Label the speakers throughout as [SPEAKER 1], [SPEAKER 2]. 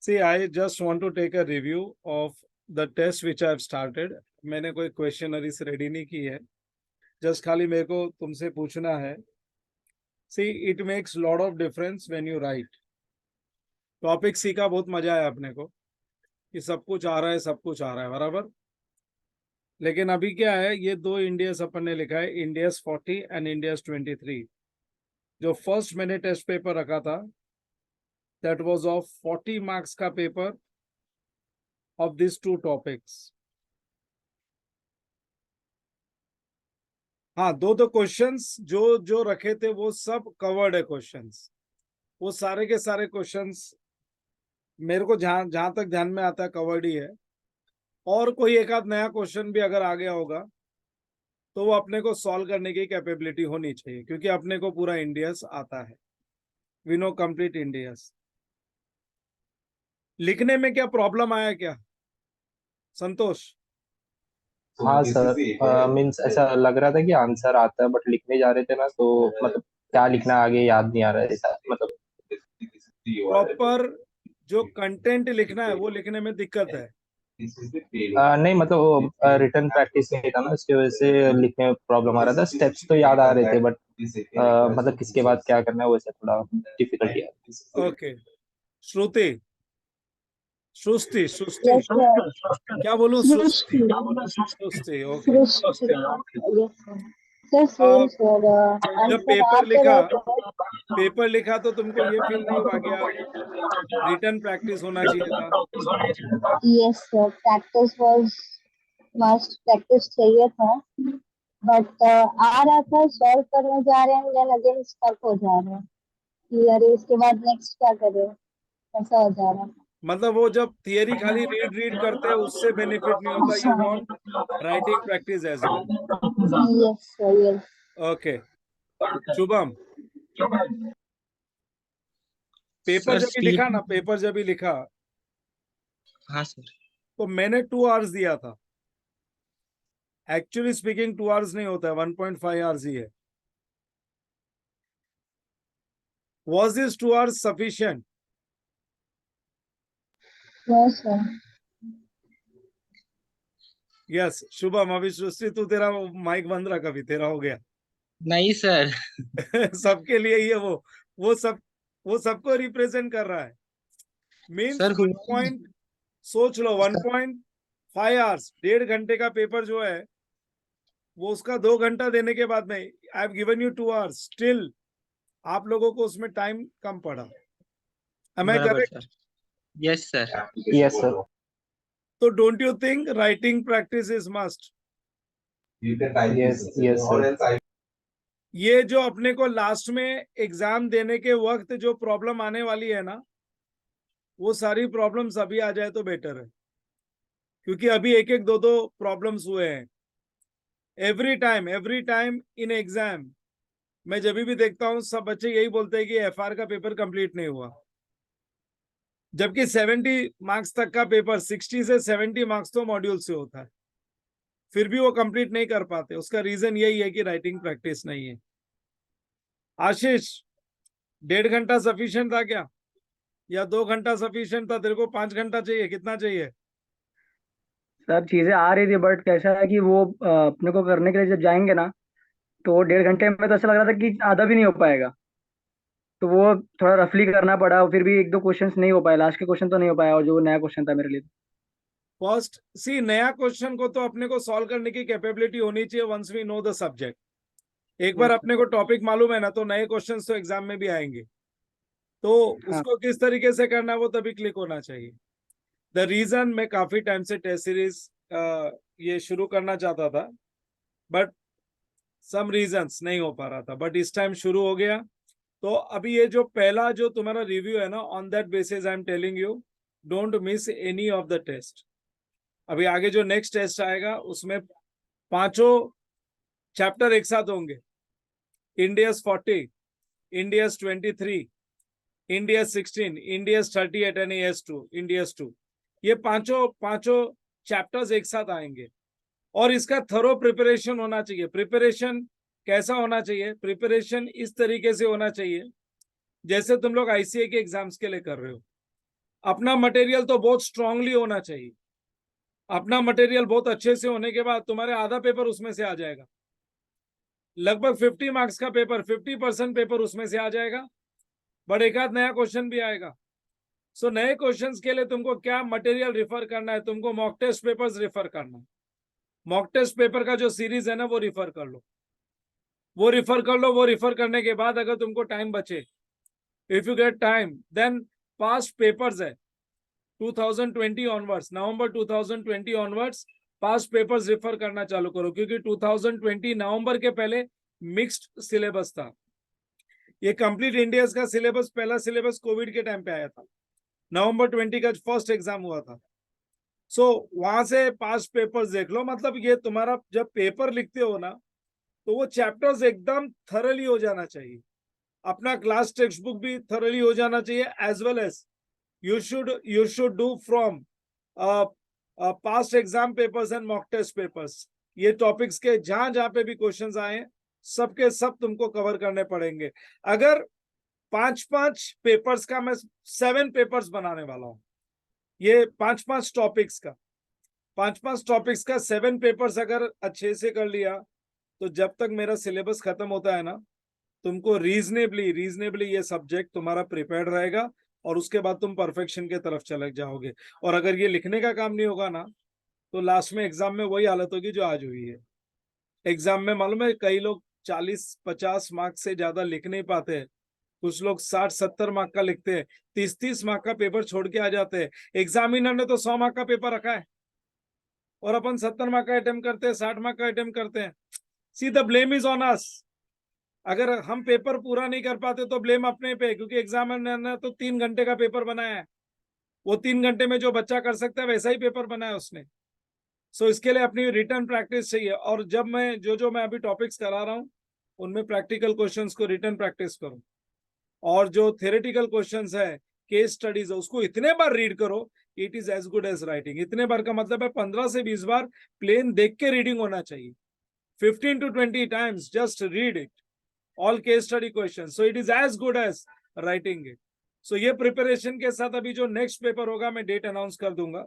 [SPEAKER 1] See, I just want to take a review of the test which I have started. मैंने कोई questionnaires ready नहीं की है, just खाली मेरे को तुमसे पूछना है. See, it makes lot of difference when you write. Topic C का बहुत मजा आया अपने को कि सब कुछ आ रहा है, सब कुछ आ रहा है बराबर. लेकिन अभी क्या है, ये दो इंडियस अपन ने लिखा है, इंडियस 40 एंड इंडियस 23. जो फर्स्ट मैंने टेस्ट पेपर रखा था that was of 40 marks का paper of these two topics. हाँ, दो क्वेश्चंस जो जो रखे थे वो सब कवर्ड है क्वेश्चंस. वो सारे के सारे क्वेश्चंस मेरे को जहां तक ध्यान में आता है कवर्ड ही है. और कोई एक आध नया क्वेश्चन भी अगर आ गया होगा तो वो अपने को सॉल्व करने की कैपेबिलिटी होनी चाहिए, क्योंकि अपने को पूरा इंडियस आता है. We know complete indices. लिखने में क्या प्रॉब्लम आया क्या संतोष?
[SPEAKER 2] हाँ सर, मीन्स ऐसा लग रहा था कि आंसर आता है बट लिखने जा रहे थे ना, तो मतलब क्या लिखना आगे याद नहीं आ रहा है. मतलब
[SPEAKER 1] प्रॉपर जो कंटेंट लिखना है वो लिखने में दिक्कत है.
[SPEAKER 2] नहीं, मतलब वो रिटर्न प्रैक्टिस नहीं था ना, इसकी वजह से लिखने में प्रॉब्लम आ रहा था. स्टेप्स तो याद आ रहे थे बट मतलब किसके बाद क्या करना है वैसे थोड़ा डिफिकल्टी है.
[SPEAKER 1] ओके. श्रुति, सृष्टि,
[SPEAKER 3] Yes,
[SPEAKER 1] क्या बोलूं?
[SPEAKER 3] Srishti.
[SPEAKER 1] Srishti. Okay.
[SPEAKER 3] Srishti. Yes, sir. Sir, same sir.
[SPEAKER 1] जब पेपर लिखा तो तुमको ये फील नहीं हुआ क्या रिटर्न प्रैक्टिस होना चाहिए था?
[SPEAKER 3] Yes, sir. Practice was must. Practice चाहिए था. But आ रहा था, सॉल्व करने जा रहे हैं, then again stuck हो जा रहे हैं कि अरे इसके बाद नेक्स्ट क्या करें, ऐसा हो जा रहा है.
[SPEAKER 1] मतलब वो जब थियरी खाली रीड करते हैं उससे बेनिफिट नहीं होता. You want writing practice as well.
[SPEAKER 3] Yes, sir. Yes.
[SPEAKER 1] Okay. Shubham, paper जब भी लिखा ना, पेपर जब भी लिखा,
[SPEAKER 4] हाँ सर,
[SPEAKER 1] तो मैंने 2 आवर्स दिया था. एक्चुअली स्पीकिंग 2 आवर्स नहीं होता है, 1.5 आवर्स ही है. Was this 2 hours sufficient?
[SPEAKER 3] No, sir.
[SPEAKER 1] Yes. Shubham, अभी सृष्टि तू तेरा माइक बंद रहा, कभी तेरा हो गया.
[SPEAKER 4] नहीं सर.
[SPEAKER 1] सबके लिए ये वो सबको रिप्रेजेंट कर रहा है. मीन्स
[SPEAKER 4] सर,
[SPEAKER 1] 1 पॉइंट, सोच लो 1.5 आवर्स, 1.5 घंटे का पेपर जो है वो उसका 2 घंटा देने के बाद में I have given you 2 hours. Still आप लोगों को उसमें टाइम कम पड़ा. Am I correct?
[SPEAKER 4] Yes sir.
[SPEAKER 2] Yes sir.
[SPEAKER 1] तो don't you think writing practice is must?
[SPEAKER 2] Yes yes sir.
[SPEAKER 1] ये जो अपने को लास्ट में एग्जाम देने के वक्त जो प्रॉब्लम आने वाली है ना, वो सारी प्रॉब्लम्स अभी आ जाए तो बेटर है, क्योंकि अभी एक एक दो प्रॉब्लम्स हुए हैं. एवरी टाइम इन एग्जाम मैं जब भी देखता हूं सब बच्चे यही बोलते हैं कि एफआर का पेपर कंप्लीट नहीं हुआ, जबकि 70 मार्क्स तक का पेपर 60 से 70 मार्क्स तो मॉड्यूल से होता है, फिर भी वो कंप्लीट नहीं कर पाते. उसका रीजन यही है कि राइटिंग प्रैक्टिस नहीं है. आशीष, 1.5 घंटा सफिशिएंट था क्या, या 2 घंटा सफिशिएंट था? तेरे को 5 घंटा चाहिए, कितना चाहिए?
[SPEAKER 5] सब चीजें आ रही थी बट कैसा है कि वो अपने को करने के लिए जब जाएंगे ना, तो 1.5 घंटे में तो ऐसा लग रहा था कि आधा भी नहीं हो पाएगा. तो वो थोड़ा रफली करना पड़ा, फिर भी 1-2 क्वेश्चंस नहीं हो पाए. लास्ट के क्वेश्चन तो नहीं हो पाया, और जो नया क्वेश्चन था मेरे लिए.
[SPEAKER 1] फर्स्ट सी, नया क्वेश्चन को तो अपने को सॉल्व करने की कैपेबिलिटी होनी चाहिए once we know the subject. एक बार अपने को टॉपिक मालूम है ना, तो नए क्वेश्चंस तो एग्जाम में भी आएंगे, तो उसको किस तरीके से करना है वो तभी क्लिक होना चाहिए. द रीजन मैं काफी टाइम से टेस्ट सीरीज ये शुरू करना चाहता था, बट सम रीजंस नहीं हो पा रहा था, बट इस टाइम शुरू हो गया. तो अभी ये जो पहला जो तुम्हारा रिव्यू है ना, on that basis I am telling you, don't miss any of the test. अभी आगे जो नेक्स्ट टेस्ट आएगा उसमें 5 चैप्टर एक साथ होंगे. Indians 40, Indians 23, Indians 16, Indians 38 and ES2, Indians 2. ये पांचों चैप्टर्स एक साथ आएंगे, और इसका थरो प्रिपरेशन होना चाहिए. प्रिपरेशन कैसा होना चाहिए? प्रिपरेशन इस तरीके से होना चाहिए जैसे तुम लोग ICA के एग्जाम्स के लिए कर रहे हो. अपना मटेरियल तो बहुत स्ट्रांगली होना चाहिए। अपना मटेरियल बहुत अच्छे से होने के बाद तुम्हारे आधा पेपर उसमें से आ जाएगा, लगभग 50 मार्क्स का पेपर, 50% पेपर उसमें से आ जाएगा, बट एक आध नया क्वेश्चन भी आएगा। सो नए क्वेश्चंस के लिए तुमको क्या मटेरियल रिफर करना है, तुमको मॉक टेस्ट पेपर्स रिफर करना है। मॉक टेस्ट पेपर का जो सीरीज है ना वो रिफर कर लो, वो रिफर कर लो। वो रिफर करने के बाद अगर तुमको टाइम बचे, if you get time, then past papers है 2020 onwards, November 2020 onwards past papers refer करना चालू करो, क्योंकि 2020 नवंबर के पहले मिक्स्ड सिलेबस था। ये कंप्लीट इंडिया का सिलेबस, पहला सिलेबस कोविड के टाइम पे आया था, नवंबर 20 का फर्स्ट एग्जाम हुआ था। सो वहां से पास्ट पेपर्स देख लो। मतलब ये तुम्हारा जब पेपर लिखते हो ना, तो वो चैप्टर्स एकदम थरली हो जाना चाहिए, अपना क्लास टेक्स्ट बुक भी थरली हो जाना चाहिए, as well as you should do from past exam papers and mock test papers। ये टॉपिक्स के जहां जहां पे भी क्वेश्चंस आए सबके सब तुमको कवर करने पड़ेंगे। अगर 5-5 पेपर्स का मैं 7 पेपर्स बनाने वाला हूं, ये 5-5 टॉपिक्स का, 5-5 टॉपिक्स का 7 पेपर्स अगर अच्छे से कर लिया, तो जब तक मेरा सिलेबस खत्म होता है ना, तुमको रीजनेबली ये सब्जेक्ट तुम्हारा प्रिपेयर्ड रहेगा, और उसके बाद तुम परफेक्शन के तरफ चले जाओगे। और अगर ये लिखने का काम नहीं होगा ना, तो लास्ट में एग्जाम में वही हालत होगी जो आज हुई है। एग्जाम में मालूम है कई लोग 40-50 मार्क्स से ज्यादा लिख नहीं पाते, कुछ लोग 60-70 मार्क का लिखते हैं, 30-30 मार्क का पेपर छोड़ के आ जाते हैं। एग्जामिनर ने तो 100 मार्क का पेपर रखा है और अपन 70 मार्क का अटेम्प्ट करते हैं, 60 मार्क का अटेम्प्ट करते हैं। See the blame is on us. अगर हम पेपर पूरा नहीं कर पाते तो ब्लेम अपने पे, क्योंकि एग्जामिनर ने तो 3 घंटे का पेपर बनाया है, वो 3 घंटे में जो बच्चा कर सकता है वैसा ही पेपर बनाया उसने। सो इसके लिए अपनी रिटर्न प्रैक्टिस चाहिए। और जब मैं जो मैं अभी टॉपिक्स करा रहा हूँ उनमें प्रैक्टिकल क्वेश्चंस को रिटर्न प्रैक्टिस करो, और जो थ्योरेटिकल क्वेश्चंस है, केस स्टडीज है, उसको इतने बार रीड करो, it is as good as writing. इतने बार का मतलब है 15 से 20 बार प्लेन देख के रीडिंग होना चाहिए। 15 to 20 times just read it, all case study questions, so it is as good as writing it। so ये प्रिपरेशन के साथ अभी जो नेक्स्ट पेपर होगा मैं डेट अनाउंस कर दूंगा।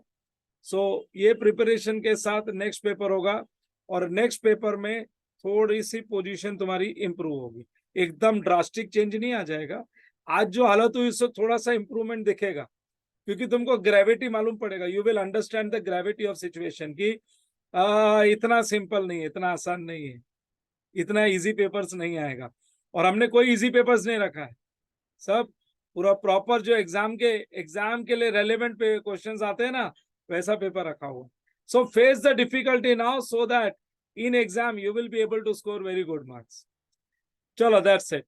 [SPEAKER 1] ये प्रिपरेशन के साथ नेक्स्ट पेपर होगा, और नेक्स्ट पेपर में थोड़ी सी पोजीशन तुम्हारी इंप्रूव होगी, एकदम ड्रास्टिक चेंज नहीं आ जाएगा। आज जो हालत हुई उससे थोड़ा सा इंप्रूवमेंट दिखेगा, क्योंकि तुमको ग्रेविटी मालूम पड़ेगा। You will understand the gravity of situation की इतना सिंपल नहीं है, इतना आसान नहीं है, इतना इजी पेपर्स नहीं आएगा। और हमने कोई इजी पेपर्स नहीं रखा है, सब पूरा प्रॉपर जो एग्जाम के लिए रेलेवेंट क्वेश्चंस आते हैं ना, वैसा पेपर रखा हुआ। So face the difficulty now, so that in exam you will be able to score very good marks. चलो, दैट्स इट।